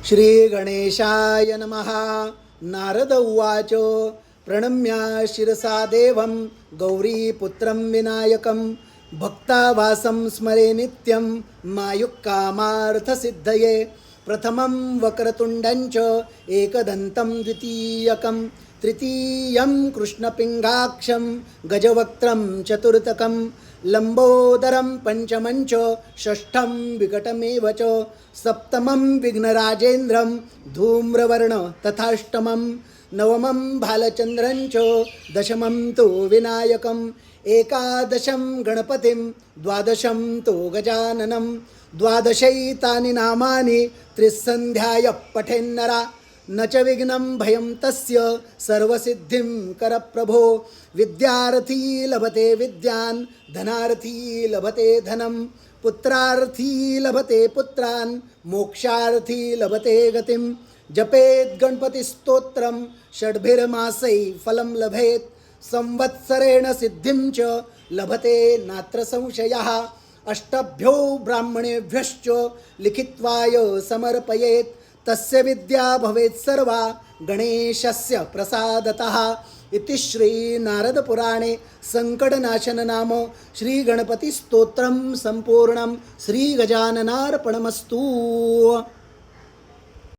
श्री गणेशाय नमः। नारद उवाच प्रणम्य शिरसा देवं गौरीपुत्रं विनायकं भक्तावासं स्मरे नित्यं मायुक्कामार्थसिद्धये। प्रथमं वक्रतुण्डं च एकदन्तं द्वितीयकं तृतीयं कृष्णपिङ्गाक्षं गजवक्त्रं चतुर्थकं लंबोदरं पंचमं च षष्ठं विकटमेव च सप्तमं विघ्नराजेन्द्रं धूम्रवर्ण तथाष्टमं नवमं भालचन्द्रं च दशमं तु विनायकम् एकादशं गणपतिं द्वादशं तु गजाननं द्वादशैतानि नामानि त्रिसन्ध्याय पठेन्नरा न च विघ्नं भयं तस्य सर्वसिद्धिं करप्रभो। विद्यार्थी लभते विद्यान् धनार्थी लभते धनं पुत्रार्थी लभते पुत्रान् मोक्षार्थी लभते गतिं। जपेत् गणपतिस्तोत्रं षड्भिर्मासै फलं लभेत् संवत्सरेण सिद्धिं च लभते नात्र संशयः। अष्टभ्यो ब्राह्मणेभ्यश्च लिखित्वाय समर्पयेत् तस्य विद्या भवेत् सर्वा गणेशस्य प्रसादतः। इति श्री नारद पुराणे संकटनाशन नाम श्री गणपति स्तोत्रम संपूर्णम। श्री गजाननार्पणमस्तु।